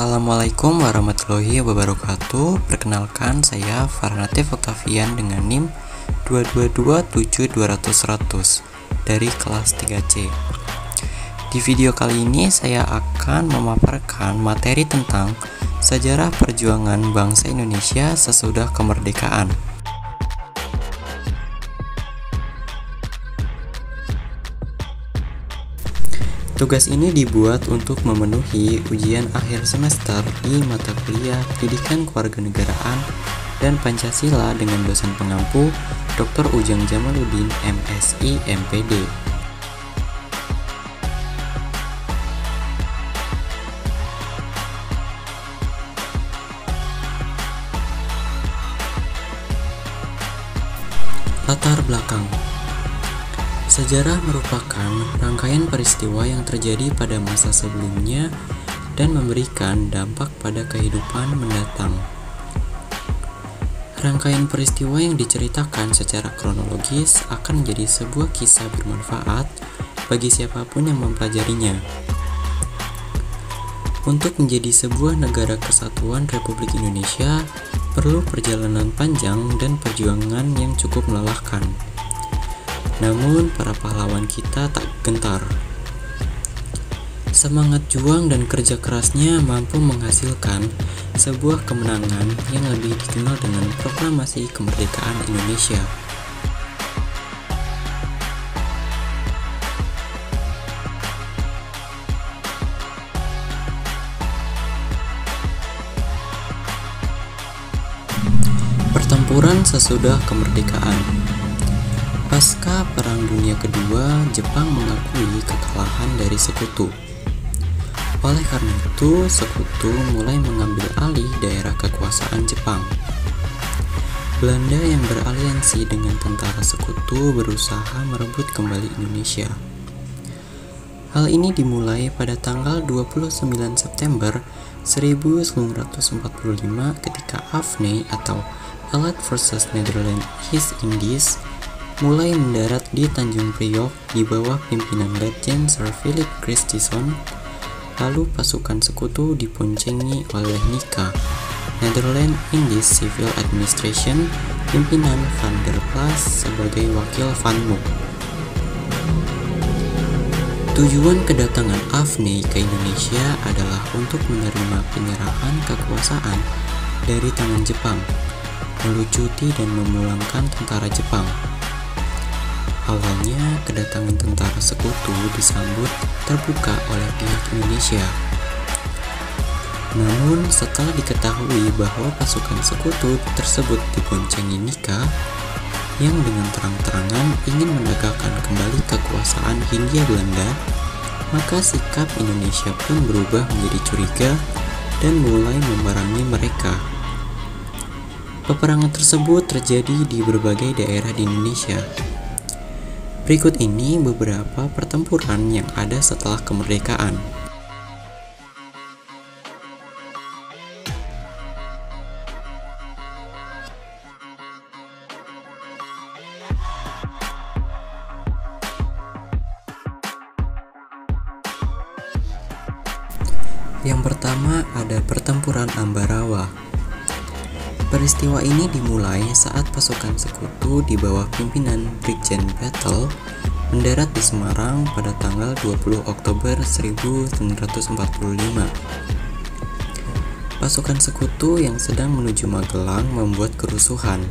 Assalamualaikum warahmatullahi wabarakatuh. Perkenalkan, saya Farnatif Octavian dengan NIM 2227200 dari kelas 3C. Di video kali ini saya akan memaparkan materi tentang sejarah perjuangan bangsa Indonesia sesudah kemerdekaan. Tugas ini dibuat untuk memenuhi ujian akhir semester di mata kuliah Pendidikan Kewarganegaraan dan Pancasila dengan dosen pengampu Dr. Ujang Jamaluddin, MSI, MPD. Latar belakang. Sejarah merupakan rangkaian peristiwa yang terjadi pada masa sebelumnya dan memberikan dampak pada kehidupan mendatang. Rangkaian peristiwa yang diceritakan secara kronologis akan menjadi sebuah kisah bermanfaat bagi siapapun yang mempelajarinya. Untuk menjadi sebuah negara kesatuan Republik Indonesia, perlu perjalanan panjang dan perjuangan yang cukup melelahkan. Namun, para pahlawan kita tak gentar. Semangat juang dan kerja kerasnya mampu menghasilkan sebuah kemenangan yang lebih dikenal dengan Proklamasi Kemerdekaan Indonesia. Pertempuran sesudah kemerdekaan. Pasca Perang Dunia Kedua, Jepang mengakui kekalahan dari Sekutu. Oleh karena itu, Sekutu mulai mengambil alih daerah kekuasaan Jepang. Belanda yang beraliansi dengan tentara Sekutu berusaha merebut kembali Indonesia. Hal ini dimulai pada tanggal 29 September 1945 ketika Afne atau Allied Forces Netherlands East Indies mulai mendarat di Tanjung Priok di bawah pimpinan Letjen Sir Philip Christison. Lalu pasukan Sekutu diponcengi oleh NICA, Netherlands Indies Civil Administration, pimpinan Van der Plas sebagai wakil Van Mook. Tujuan kedatangan Afne ke Indonesia adalah untuk menerima penyerahan kekuasaan dari tangan Jepang, melucuti dan memulangkan tentara Jepang. Awalnya, kedatangan tentara Sekutu disambut terbuka oleh pihak Indonesia. Namun, setelah diketahui bahwa pasukan Sekutu tersebut diboncengi NICA yang dengan terang-terangan ingin menegakkan kembali kekuasaan Hindia Belanda, maka sikap Indonesia pun berubah menjadi curiga dan mulai memerangi mereka. Peperangan tersebut terjadi di berbagai daerah di Indonesia. Berikut ini beberapa pertempuran yang ada setelah kemerdekaan. Yang pertama ada Pertempuran Ambarawa. Peristiwa ini dimulai saat pasukan Sekutu di bawah pimpinan Brigjen Battle mendarat di Semarang pada tanggal 20 Oktober 1945. Pasukan Sekutu yang sedang menuju Magelang membuat kerusuhan.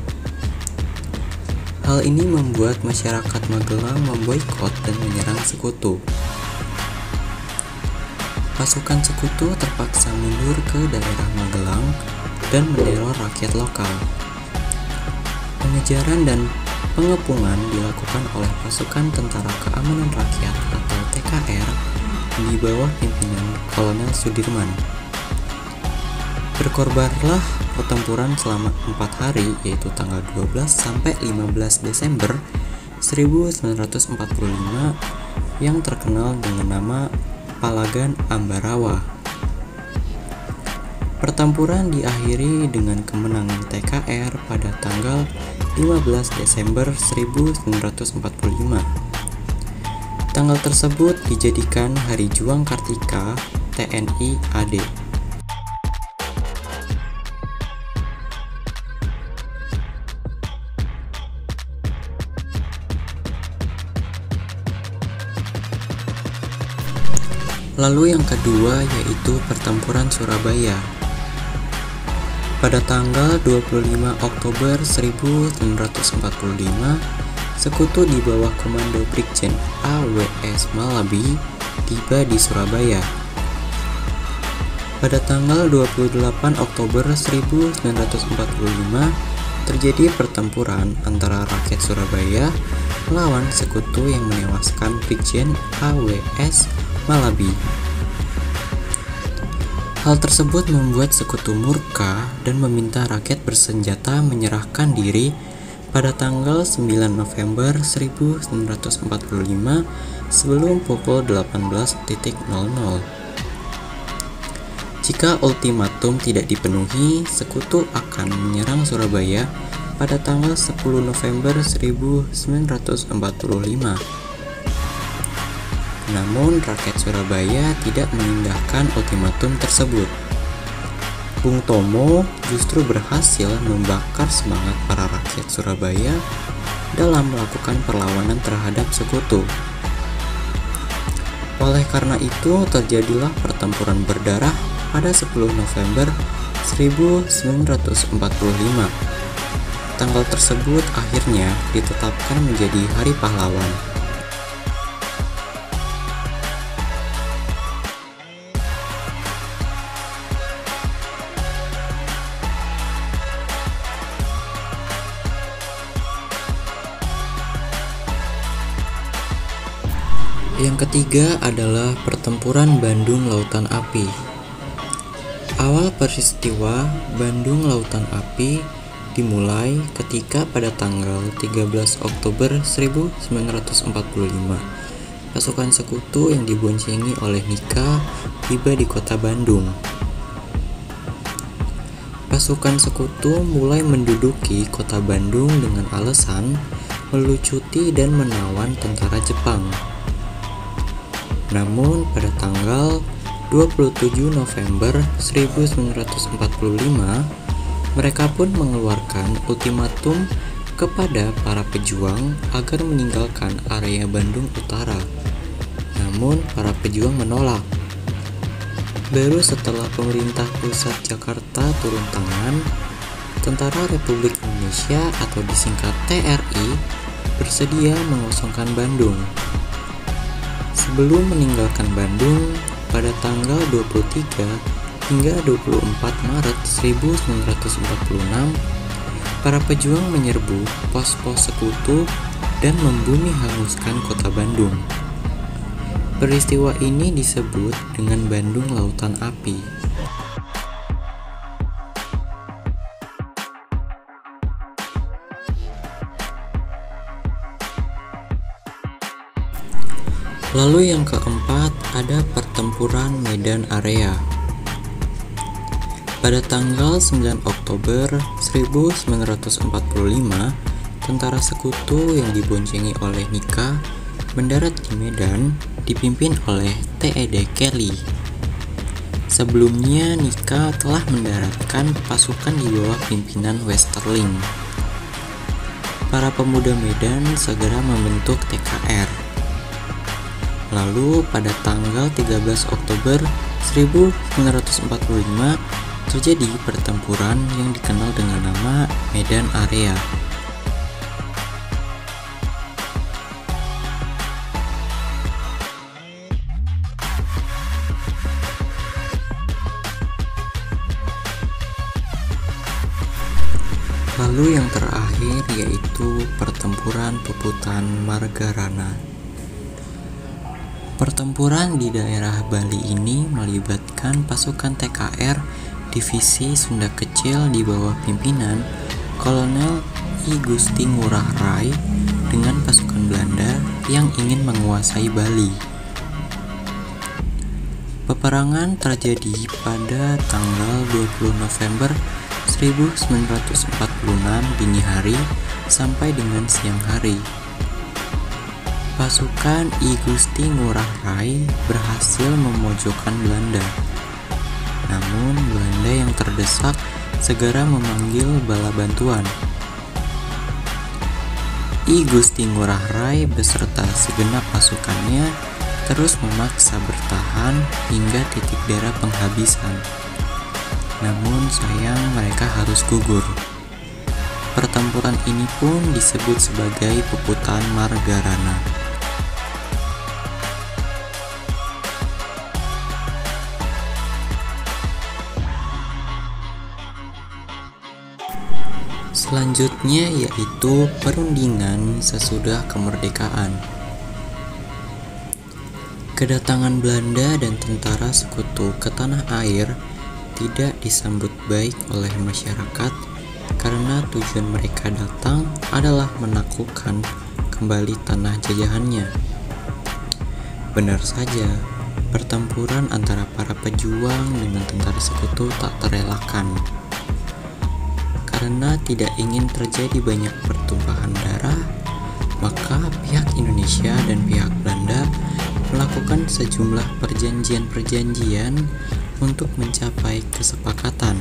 Hal ini membuat masyarakat Magelang memboikot dan menyerang Sekutu. Pasukan Sekutu terpaksa mundur ke daerah Magelang dan meneror rakyat lokal. Pengejaran dan pengepungan dilakukan oleh pasukan Tentara Keamanan Rakyat atau TKR di bawah pimpinan Kolonel Sudirman. Berkorbanlah pertempuran selama 4 hari, yaitu tanggal 12 sampai 15 Desember 1945 yang terkenal dengan nama Palagan Ambarawa. Pertempuran diakhiri dengan kemenangan TKR pada tanggal 15 Desember 1945. Tanggal tersebut dijadikan Hari Juang Kartika TNI AD. Lalu yang kedua yaitu Pertempuran Surabaya. Pada tanggal 25 Oktober 1945, sekutu di bawah komando Brigjen A.W.S. Malabi tiba di Surabaya. Pada tanggal 28 Oktober 1945, terjadi pertempuran antara rakyat Surabaya melawan sekutu yang menewaskan Brigjen A.W.S. Malabi. Hal tersebut membuat sekutu murka dan meminta rakyat bersenjata menyerahkan diri pada tanggal 9 November 1945 sebelum pukul 18.00. Jika ultimatum tidak dipenuhi, sekutu akan menyerang Surabaya pada tanggal 10 November 1945. Namun, rakyat Surabaya tidak mengindahkan ultimatum tersebut. Bung Tomo justru berhasil membakar semangat para rakyat Surabaya dalam melakukan perlawanan terhadap sekutu. Oleh karena itu, terjadilah pertempuran berdarah pada 10 November 1945. Tanggal tersebut akhirnya ditetapkan menjadi Hari Pahlawan. Yang ketiga adalah Pertempuran Bandung Lautan Api. Awal peristiwa Bandung Lautan Api dimulai ketika pada tanggal 13 Oktober 1945, pasukan sekutu yang diboncengi oleh Nika tiba di kota Bandung. Pasukan sekutu mulai menduduki kota Bandung dengan alasan melucuti dan menawan tentara Jepang. Namun pada tanggal 27 November 1945, mereka pun mengeluarkan ultimatum kepada para pejuang agar meninggalkan area Bandung Utara. Namun para pejuang menolak. Baru setelah pemerintah pusat Jakarta turun tangan, Tentara Republik Indonesia atau disingkat TRI bersedia mengosongkan Bandung. Sebelum meninggalkan Bandung pada tanggal 23 hingga 24 Maret 1946, para pejuang menyerbu pos-pos sekutu dan membumi hanguskan kota Bandung. Peristiwa ini disebut dengan Bandung Lautan Api. Lalu yang keempat ada Pertempuran Medan Area. Pada tanggal 9 Oktober 1945, tentara sekutu yang diboncengi oleh Nika mendarat di Medan dipimpin oleh T.E.D. Kelly. Sebelumnya Nika telah mendaratkan pasukan di bawah pimpinan Westerling. Para pemuda Medan segera membentuk TKR. Lalu pada tanggal 13 Oktober 1945 terjadi pertempuran yang dikenal dengan nama Medan Area. Lalu yang terakhir yaitu Pertempuran Puputan Margarana. Pertempuran di daerah Bali ini melibatkan pasukan TKR Divisi Sunda Kecil di bawah pimpinan Kolonel I Gusti Ngurah Rai dengan pasukan Belanda yang ingin menguasai Bali. Peperangan terjadi pada tanggal 20 November 1946 dini hari sampai dengan siang hari. Pasukan I Gusti Ngurah Rai berhasil memojokkan Belanda. Namun Belanda yang terdesak segera memanggil bala bantuan. I Gusti Ngurah Rai beserta segenap pasukannya terus memaksa bertahan hingga titik darah penghabisan. Namun sayang mereka harus gugur. Pertempuran ini pun disebut sebagai Peputan Margarana. Selanjutnya yaitu perundingan sesudah kemerdekaan. Kedatangan Belanda dan tentara sekutu ke tanah air tidak disambut baik oleh masyarakat karena tujuan mereka datang adalah menaklukkan kembali tanah jajahannya. Benar saja, pertempuran antara para pejuang dengan tentara sekutu tak terelakkan. Karena tidak ingin terjadi banyak pertumpahan darah, maka pihak Indonesia dan pihak Belanda melakukan sejumlah perjanjian-perjanjian untuk mencapai kesepakatan.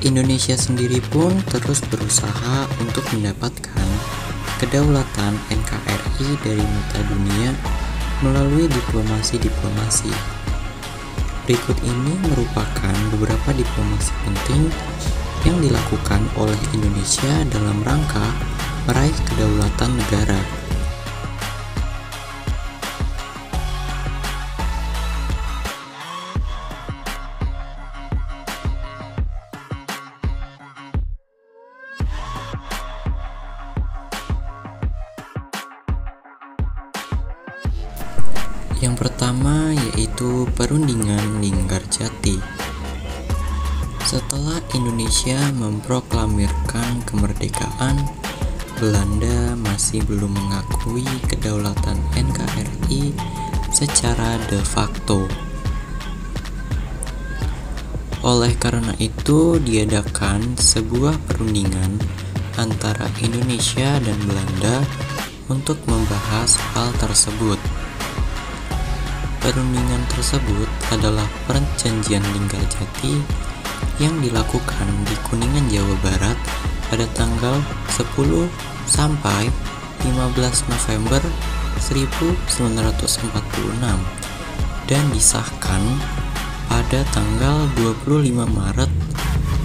Indonesia sendiri pun terus berusaha untuk mendapatkan kedaulatan NKRI dari mata dunia melalui diplomasi. Berikut ini merupakan beberapa diplomasi penting yang dilakukan oleh Indonesia dalam rangka meraih kedaulatan negara. Yang pertama yaitu Perundingan Linggarjati. Setelah Indonesia memproklamirkan kemerdekaan, Belanda masih belum mengakui kedaulatan NKRI secara de facto. Oleh karena itu, diadakan sebuah perundingan antara Indonesia dan Belanda untuk membahas hal tersebut. Perundingan tersebut adalah Perjanjian Linggarjati yang dilakukan di Kuningan, Jawa Barat pada tanggal 10 sampai 15 November 1946 dan disahkan pada tanggal 25 Maret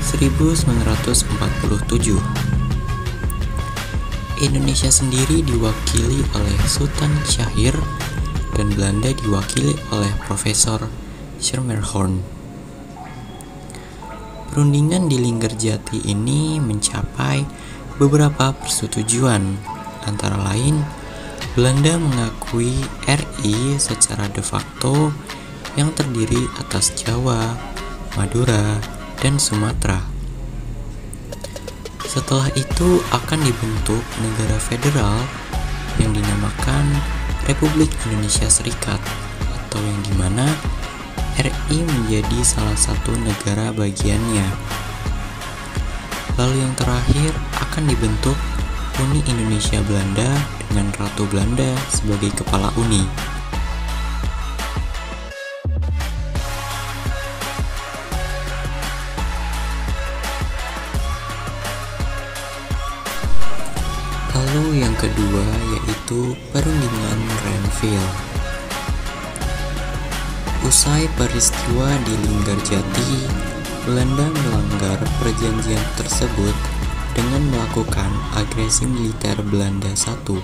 1947. Indonesia sendiri diwakili oleh Sultan Syahrir dan Belanda diwakili oleh Profesor Schermerhorn. Perundingan di Linggarjati ini mencapai beberapa persetujuan, antara lain Belanda mengakui RI secara de facto yang terdiri atas Jawa, Madura, dan Sumatera. Setelah itu akan dibentuk negara federal yang dinamakan Republik Indonesia Serikat, atau yang dimana RI menjadi salah satu negara bagiannya. Lalu yang terakhir akan dibentuk Uni Indonesia Belanda dengan Ratu Belanda sebagai kepala uni. Lalu yang kedua yaitu Perundingan Renville. Usai peristiwa di Linggarjati, Belanda melanggar perjanjian tersebut dengan melakukan agresi militer Belanda I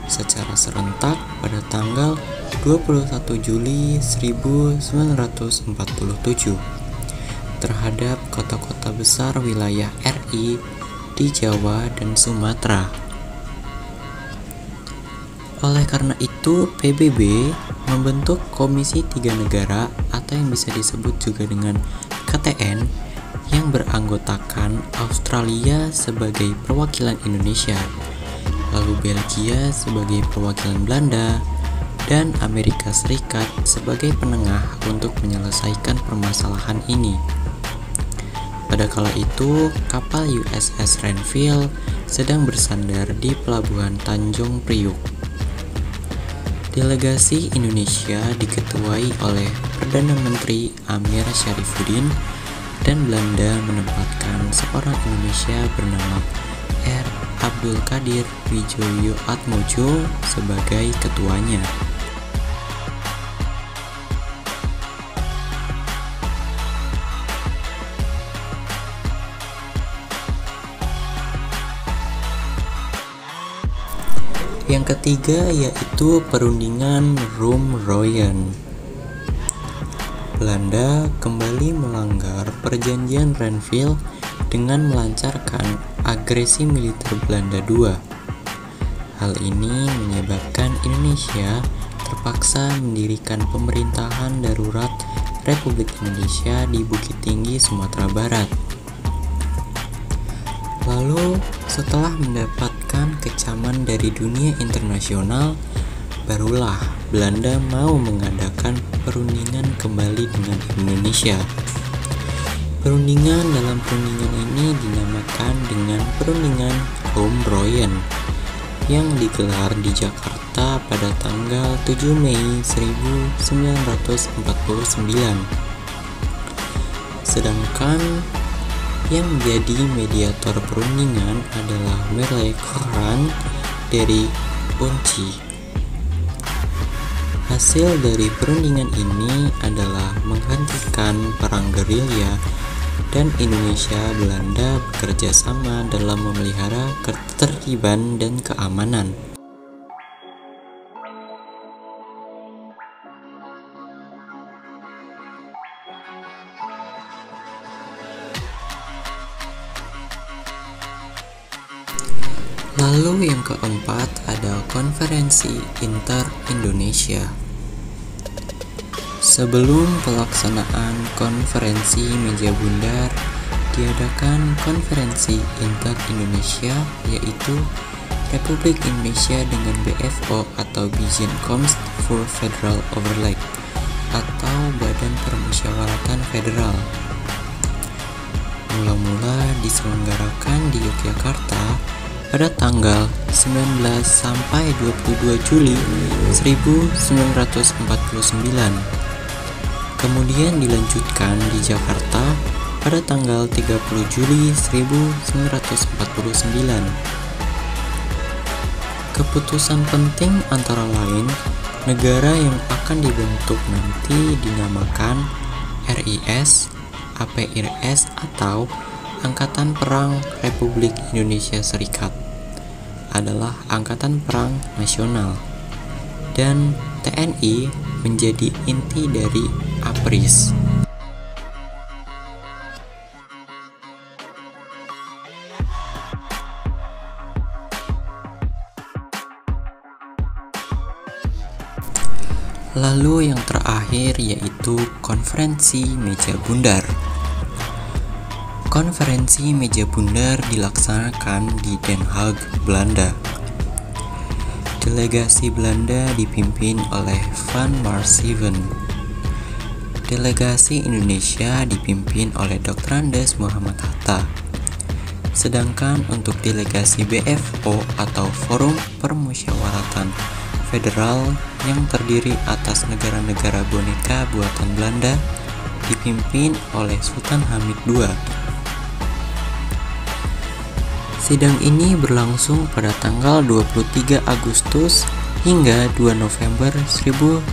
secara serentak pada tanggal 21 Juli 1947 terhadap kota-kota besar wilayah RI di Jawa dan Sumatera. Oleh karena itu, PBB membentuk Komisi Tiga Negara atau yang bisa disebut juga dengan KTN yang beranggotakan Australia sebagai perwakilan Indonesia, lalu Belgia sebagai perwakilan Belanda, dan Amerika Serikat sebagai penengah untuk menyelesaikan permasalahan ini. Pada kala itu, kapal USS Renville sedang bersandar di pelabuhan Tanjung Priuk. Delegasi Indonesia diketuai oleh Perdana Menteri Amir Syarifuddin dan Belanda menempatkan seorang Indonesia bernama R. Abdul Qadir Widjoatmojo sebagai ketuanya. Yang ketiga yaitu perundingan Roem-Royen. Belanda kembali melanggar perjanjian Renville dengan melancarkan agresi militer Belanda II. Hal ini menyebabkan Indonesia terpaksa mendirikan pemerintahan darurat Republik Indonesia di Bukit Tinggi, Sumatera Barat. Lalu, setelah mendapatkan kecaman dari dunia internasional, barulah Belanda mau mengadakan perundingan kembali dengan Indonesia. Dalam perundingan ini dinamakan dengan Perundingan Roem-Royen yang digelar di Jakarta pada tanggal 7 Mei 1949. Sedangkan yang menjadi mediator perundingan adalah Merle Coran dari UNCI. Hasil dari perundingan ini adalah menghentikan perang gerilya dan Indonesia Belanda bekerja sama dalam memelihara ketertiban dan keamanan. Lalu yang keempat ada Konferensi Inter-Indonesia. Sebelum pelaksanaan Konferensi Meja Bundar, diadakan Konferensi Inter-Indonesia, yaitu Republik Indonesia dengan BFO atau Bijeenkomst voor Federal Overleg atau Badan Permusyawaratan Federal. Mula-mula diselenggarakan di Yogyakarta pada tanggal 19 sampai 22 Juli 1949. Kemudian dilanjutkan di Jakarta pada tanggal 30 Juli 1949. Keputusan penting antara lain, negara yang akan dibentuk nanti dinamakan RIS, APRS atau Angkatan Perang Republik Indonesia Serikat, adalah Angkatan Perang Nasional, dan TNI menjadi inti dari APRIS. Lalu yang terakhir yaitu Konferensi Meja Bundar. Konferensi Meja Bundar dilaksanakan di Den Haag, Belanda. Delegasi Belanda dipimpin oleh Van Marsieven. Delegasi Indonesia dipimpin oleh Dr. Andes Muhammad Hatta. Sedangkan untuk delegasi BFO atau Forum Permusyawaratan Federal yang terdiri atas negara-negara boneka buatan Belanda dipimpin oleh Sultan Hamid II. Sidang ini berlangsung pada tanggal 23 Agustus hingga 2 November 1949.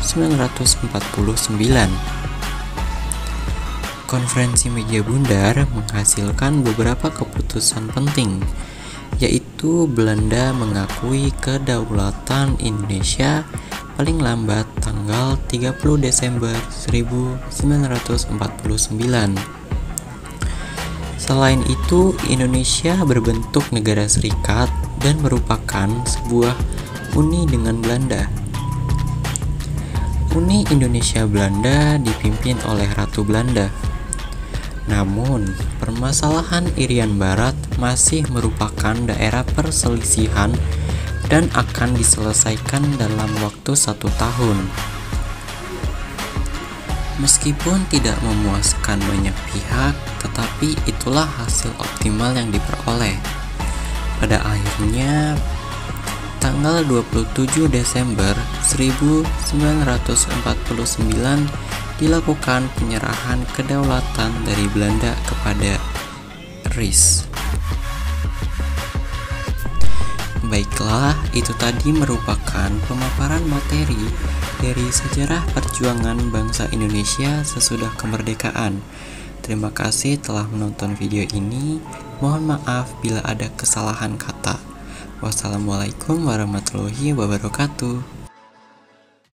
Konferensi Meja Bundar menghasilkan beberapa keputusan penting, yaitu Belanda mengakui kedaulatan Indonesia paling lambat tanggal 30 Desember 1949. Selain itu, Indonesia berbentuk negara serikat dan merupakan sebuah uni dengan Belanda. Uni Indonesia Belanda dipimpin oleh Ratu Belanda. Namun, permasalahan Irian Barat masih merupakan daerah perselisihan dan akan diselesaikan dalam waktu 1 tahun. Meskipun tidak memuaskan banyak pihak, tetapi itulah hasil optimal yang diperoleh. Pada akhirnya, tanggal 27 Desember 1949 dilakukan penyerahan kedaulatan dari Belanda kepada RIS. Baiklah, itu tadi merupakan pemaparan materi dari sejarah perjuangan bangsa Indonesia sesudah kemerdekaan. Terima kasih telah menonton video ini. Mohon maaf bila ada kesalahan kata. Wassalamualaikum warahmatullahi wabarakatuh.